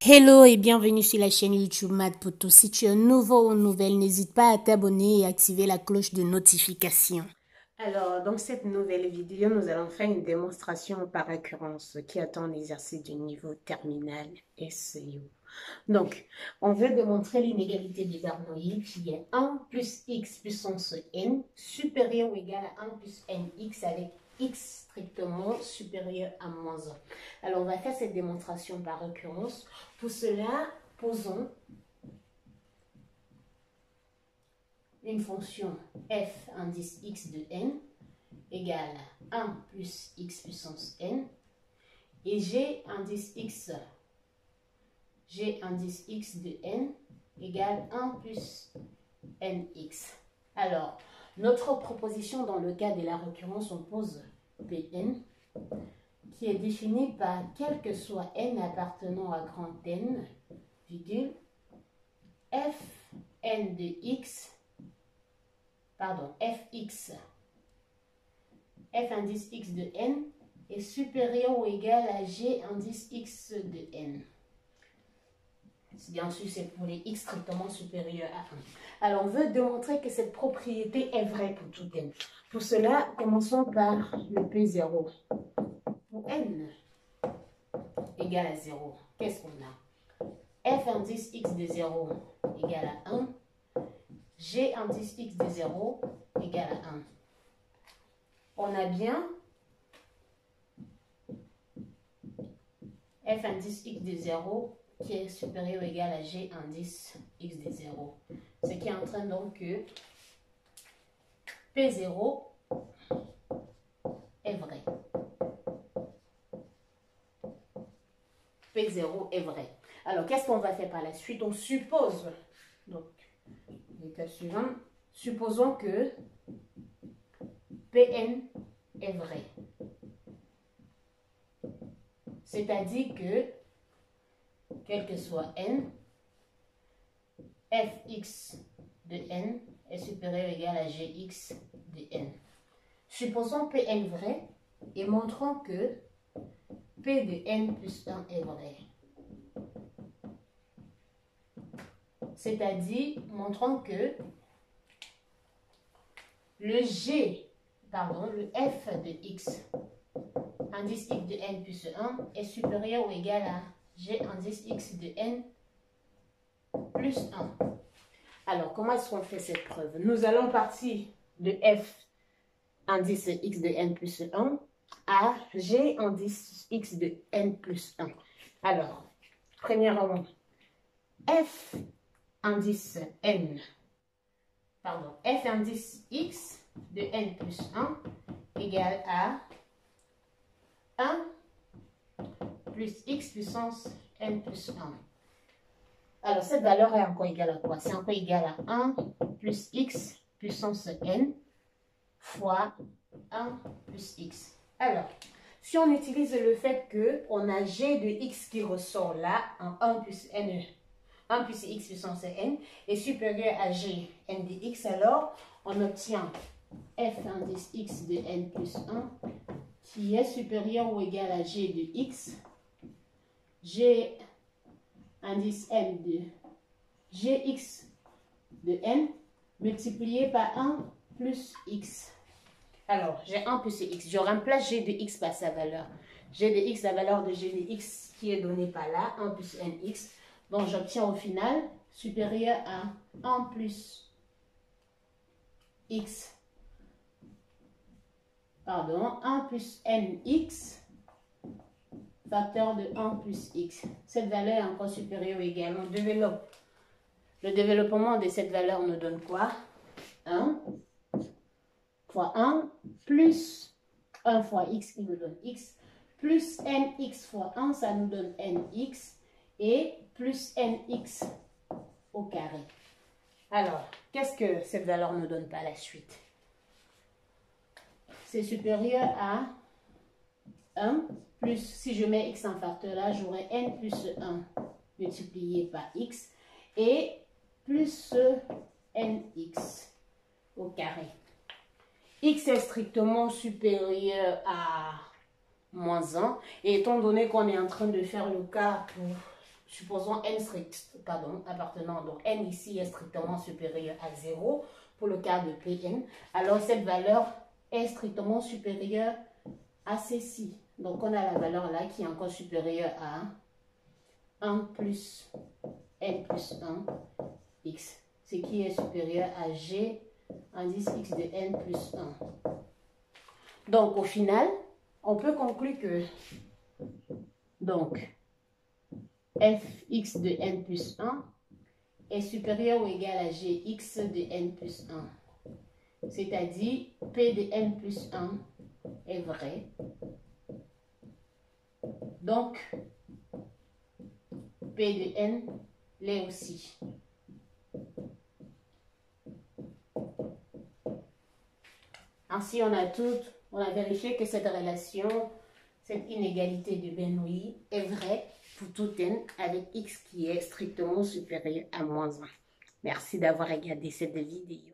Hello et bienvenue sur la chaîne YouTube Math Poto. Si tu es nouveau ou nouvelle, n'hésite pas à t'abonner et activer la cloche de notification. Alors, dans cette nouvelle vidéo, nous allons faire une démonstration par récurrence qui attend l'exercice du niveau terminal SEO. Donc, on veut démontrer l'inégalité des Bernoulli qui est 1 plus x puissance n supérieur ou égal à 1 plus nx avec x strictement supérieur à moins 1. Alors, on va faire cette démonstration par récurrence. Pour cela, posons une fonction f indice x de n égale 1 plus x puissance n et g indice x de n égale 1 plus nx. Alors, notre proposition dans le cas de la récurrence, on pose Pn qui est définie par quel que soit n appartenant à grand N, virgule, fn de x, fx, f indice x de n est supérieur ou égal à g indice x de n. Bien sûr, c'est pour les x strictement supérieurs à 1. Alors, on veut démontrer que cette propriété est vraie pour tout n. Pour cela, commençons par le P0. Pour n égale à 0, qu'est-ce qu'on a? F indice x de 0 égale à 1. G indice x de 0 égale à 1. On a bien F indice x de 0 qui est supérieur ou égal à G indice x de 0. Ce qui entraîne donc que P0 est vrai. P0 est vrai. Alors, qu'est-ce qu'on va faire par la suite? On suppose, donc, l'état suivant, supposons que Pn est vrai. C'est-à-dire que, quel que soit n, fx de n est supérieur ou égal à gx de n. Supposons Pn vrai et montrons que P de n plus 1 est vrai. C'est-à-dire, montrons que le f de x, indice x de n plus 1, est supérieur ou égal à g indice x de n plus 1. Alors, comment est-ce qu'on fait cette preuve? Nous allons partir de f indice x de n plus 1 à g indice x de n plus 1. Alors, premièrement, f indice x de n plus 1 égale à 1 plus x puissance n plus 1. Alors, cette valeur est encore égale à quoi? C'est encore égal à 1 plus x puissance n fois 1 plus x. Alors, si on utilise le fait qu'on a g de x qui ressort là, en 1 plus x puissance n est supérieur à g n de x, alors on obtient f indice x de n plus 1 qui est supérieur ou égal à g de x, g indice n de gx de n multiplié par 1 plus x. Alors, j'ai 1 plus x. Je remplace g de x par sa valeur. G de x, la valeur de g de x qui est donnée par là, 1 plus nx. Donc, j'obtiens au final supérieur à 1 plus x. 1 plus nx facteur de 1 plus x. Cette valeur est encore supérieure ou égale. On développe. Le développement de cette valeur nous donne quoi? 1 fois 1 plus 1 fois x qui nous donne x plus nx fois 1, ça nous donne nx et plus nx au carré. Alors, qu'est-ce que cette valeur nous donne par la suite? C'est supérieur à 1 plus, si je mets x en facteur là, j'aurai n plus 1 multiplié par x et plus nx au carré. X est strictement supérieur à moins 1. Et étant donné qu'on est en train de faire le cas pour supposons n appartenant, donc n ici est strictement supérieur à 0 pour le cas de Pn, alors cette valeur est strictement supérieure à ceci. Donc on a la valeur là qui est encore supérieure à 1 plus n plus 1 x, ce qui est supérieur à g indice x de n plus 1. Donc au final, on peut conclure que donc fx de n plus 1 est supérieur ou égal à gx de n plus 1. C'est-à-dire p de n plus 1 est vrai. Donc p de n l'est aussi. Ainsi, on a vérifié que cette relation, cette inégalité de Bernoulli est vraie pour tout n avec x qui est strictement supérieur à -1. Merci d'avoir regardé cette vidéo.